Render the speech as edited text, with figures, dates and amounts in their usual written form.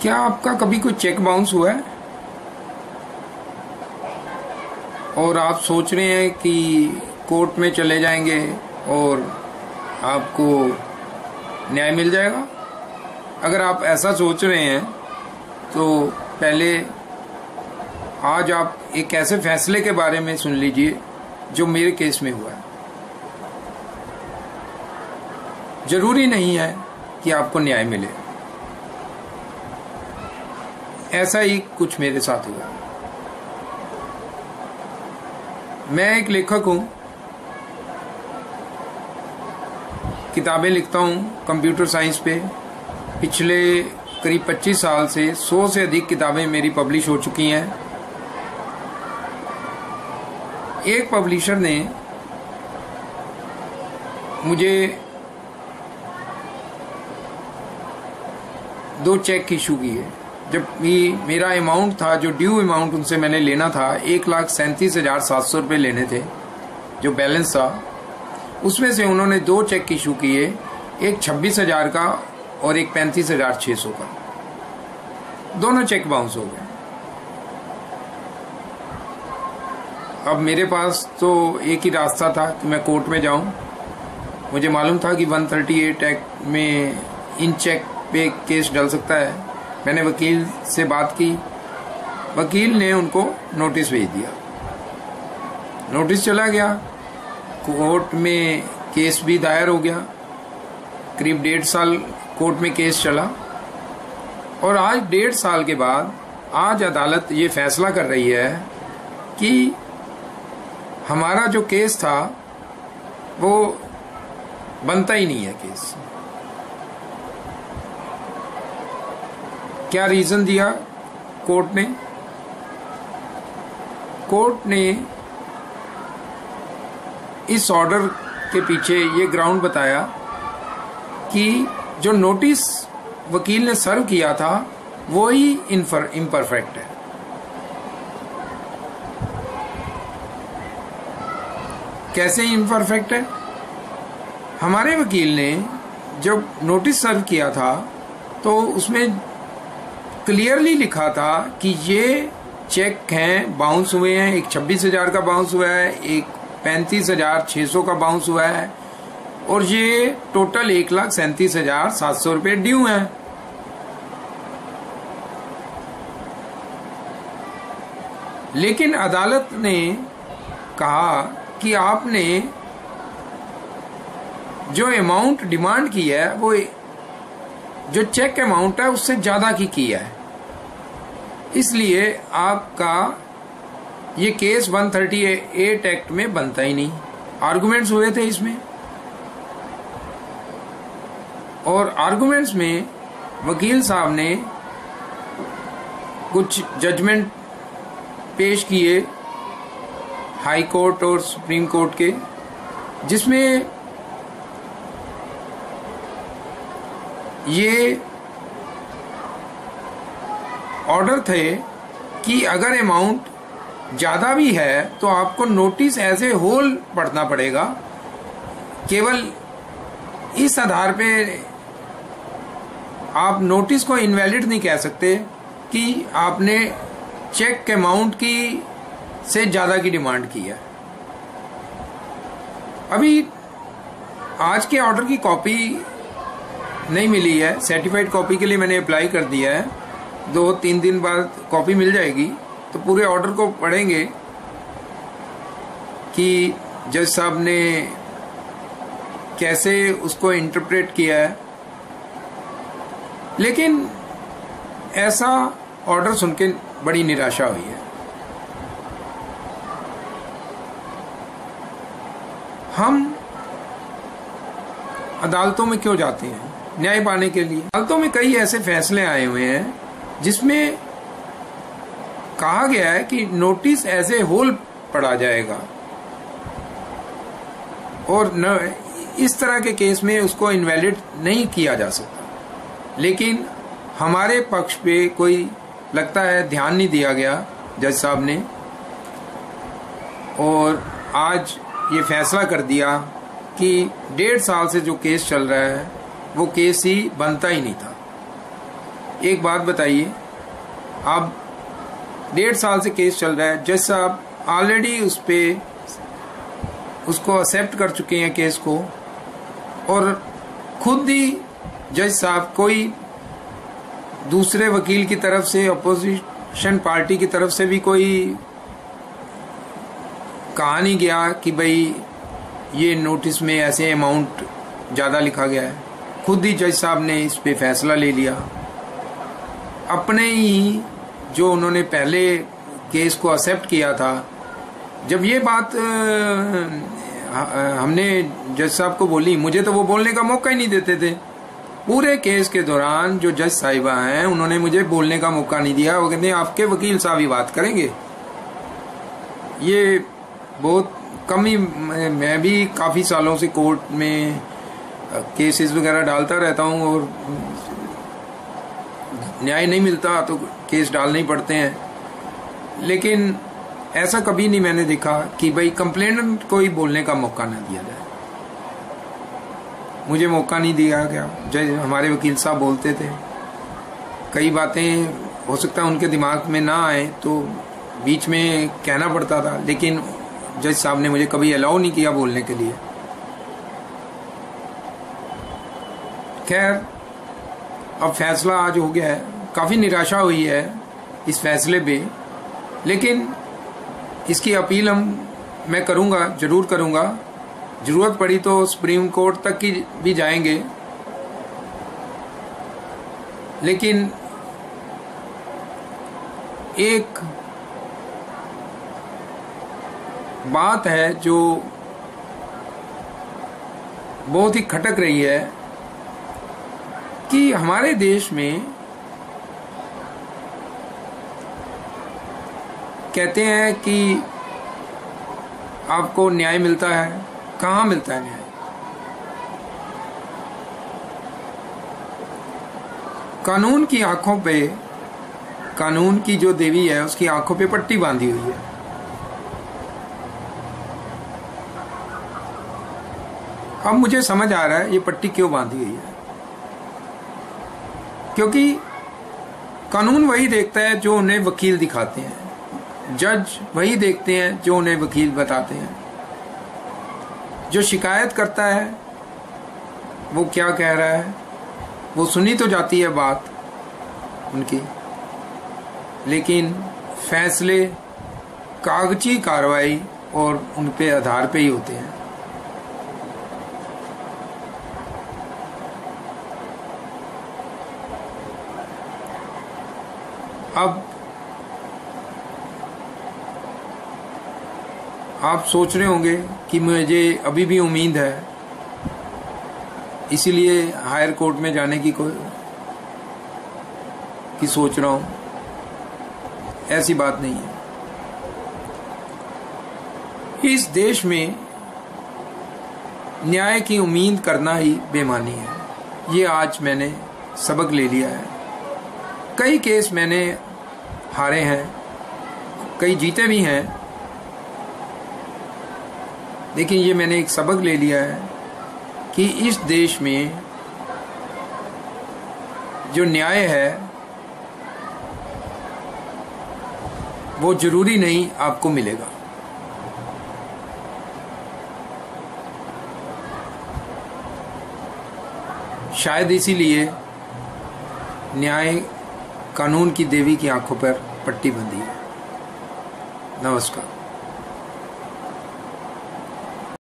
क्या आपका कभी कोई चेक बाउंस हुआ है और आप सोच रहे हैं कि कोर्ट में चले जाएंगे और आपको न्याय मिल जाएगा? अगर आप ऐसा सोच रहे हैं तो पहले आज आप एक ऐसे फैसले के बारे में सुन लीजिए जो मेरे केस में हुआ है। जरूरी नहीं है कि आपको न्याय मिले, ऐसा ही कुछ मेरे साथ हुआ। मैं एक लेखक हूं, किताबें लिखता हूं कंप्यूटर साइंस पे। पिछले करीब 25 साल से 100 से अधिक किताबें मेरी पब्लिश हो चुकी हैं। एक पब्लिशर ने मुझे 2 चेक इशू किए। जब भी मेरा अमाउंट था, जो ड्यू अमाउंट उनसे मैंने लेना था, 1,37,700 रुपये लेने थे, जो बैलेंस था, उसमें से उन्होंने 2 चेक इशू किए, एक 26,000 का और एक 35,600 का। दोनों चेक बाउंस हो गए। अब मेरे पास तो एक ही रास्ता था कि मैं कोर्ट में जाऊं। मुझे मालूम था कि 138 एक्ट में इन चेक पे केस डल सकता है। मैंने वकील से बात की, वकील ने उनको नोटिस भेज दिया। नोटिस चला गया, कोर्ट में केस भी दायर हो गया। करीब 1.5 साल कोर्ट में केस चला और आज 1.5 साल के बाद आज अदालत ये फैसला कर रही है कि हमारा जो केस था वो बनता ही नहीं है केस। क्या रीजन दिया कोर्ट ने? कोर्ट ने इस ऑर्डर के पीछे ये ग्राउंड बताया कि जो नोटिस वकील ने सर्व किया था वो ही इम्परफेक्ट है। कैसे इम्परफेक्ट है? हमारे वकील ने जब नोटिस सर्व किया था तो उसमें क्लियरली लिखा था कि ये चेक हैं, बाउंस हुए हैं। एक 26,000 का बाउंस हुआ है, एक 35,600 का बाउंस हुआ है और ये टोटल 1,37,700 रुपये ड्यू हैं। लेकिन अदालत ने कहा कि आपने जो अमाउंट डिमांड की है वो जो चेक अमाउंट है उससे ज्यादा की किया है, इसलिए आपका ये केस 138 एक्ट में बनता ही नहीं। आर्गुमेंट्स हुए थे इसमें और आर्गुमेंट्स में वकील साहब ने कुछ जजमेंट पेश किए हाई कोर्ट और सुप्रीम कोर्ट के, जिसमें ये ऑर्डर थे कि अगर अमाउंट ज्यादा भी है तो आपको नोटिस एज ए होल पढ़ना पड़ेगा। केवल इस आधार पे आप नोटिस को इनवैलिड नहीं कह सकते कि आपने चेक अमाउंट की से ज्यादा की डिमांड की है। अभी आज के ऑर्डर की कॉपी नहीं मिली है, सर्टिफाइड कॉपी के लिए मैंने अप्लाई कर दिया है। 2-3 दिन बाद कॉपी मिल जाएगी तो पूरे ऑर्डर को पढ़ेंगे कि जज साहब ने कैसे उसको इंटरप्रेट किया है। लेकिन ऐसा ऑर्डर सुन के बड़ी निराशा हुई है। हम अदालतों में क्यों जाते हैं? न्याय पाने के लिए। अदालतों में कई ऐसे फैसले आए हुए हैं जिसमें कहा गया है कि नोटिस एज ए होल पढ़ा जाएगा और इस तरह के केस में उसको इनवैलिड नहीं किया जा सकता। लेकिन हमारे पक्ष पे कोई लगता है ध्यान नहीं दिया गया जज साहब ने और आज ये फैसला कर दिया कि 1.5 साल से जो केस चल रहा है वो केस ही बनता ही नहीं था। एक बात बताइए, आप 1.5 साल से केस चल रहा है, जज साहब ऑलरेडी उसको एक्सेप्ट कर चुके हैं केस को, और खुद ही जज साहब कोई दूसरे वकील की तरफ से, अपोजिशन पार्टी की तरफ से भी कोई कहा नहीं गया कि भाई ये नोटिस में ऐसे अमाउंट ज़्यादा लिखा गया है। खुद ही जज साहब ने इस पे फैसला ले लिया। अपने ही जो उन्होंने पहले केस को एक्सेप्ट किया था, जब ये बात हमने जज साहब को बोली, मुझे तो वो बोलने का मौका ही नहीं देते थे। पूरे केस के दौरान जो जज साहिबा हैं उन्होंने मुझे बोलने का मौका नहीं दिया। वो कहते हैं आपके वकील साहब ही बात करेंगे। ये बहुत कम ही, मैं भी काफ़ी सालों से कोर्ट में केसेस वगैरह डालता रहता हूँ, और न्याय नहीं मिलता तो केस डालने ही पड़ते हैं। लेकिन ऐसा कभी नहीं मैंने देखा कि भाई कंप्लेनेंट को ही बोलने का मौका ना दिया जाए। मुझे मौका नहीं दिया गया। जज हमारे वकील साहब बोलते थे, कई बातें हो सकता है उनके दिमाग में ना आए तो बीच में कहना पड़ता था, लेकिन जज साहब ने मुझे कभी अलाउ नहीं किया बोलने के लिए। खैर, अब फैसला आज हो गया है। काफ़ी निराशा हुई है इस फैसले पे, लेकिन इसकी अपील मैं करूँगा, ज़रूर करूँगा। ज़रूरत पड़ी तो सुप्रीम कोर्ट तक की भी जाएंगे। लेकिन एक बात है जो बहुत ही खटक रही है कि हमारे देश में कहते हैं कि आपको न्याय मिलता है। कहाँ मिलता है न्याय? कानून की आंखों पे, कानून की जो देवी है उसकी आंखों पे पट्टी बांधी हुई है। अब मुझे समझ आ रहा है ये पट्टी क्यों बांधी हुई है। क्योंकि कानून वही देखता है जो उन्हें वकील दिखाते हैं, जज वही देखते हैं जो उन्हें वकील बताते हैं। जो शिकायत करता है वो क्या कह रहा है, वो सुनी तो जाती है बात उनकी, लेकिन फैसले कागजी कार्रवाई और उन पे आधार पे ही होते हैं। अब आप सोच रहे होंगे कि मुझे अभी भी उम्मीद है, इसीलिए हायर कोर्ट में जाने की सोच रहा हूं। ऐसी बात नहीं है। इस देश में न्याय की उम्मीद करना ही बेईमानी है। ये आज मैंने सबक ले लिया है। कई केस मैंने हारे हैं, कई जीते भी हैं, लेकिन ये मैंने एक सबक ले लिया है कि इस देश में जो न्याय है वो जरूरी नहीं आपको मिलेगा। शायद इसीलिए न्याय कानून की देवी की आंखों पर पट्टी बंधी है। नमस्कार।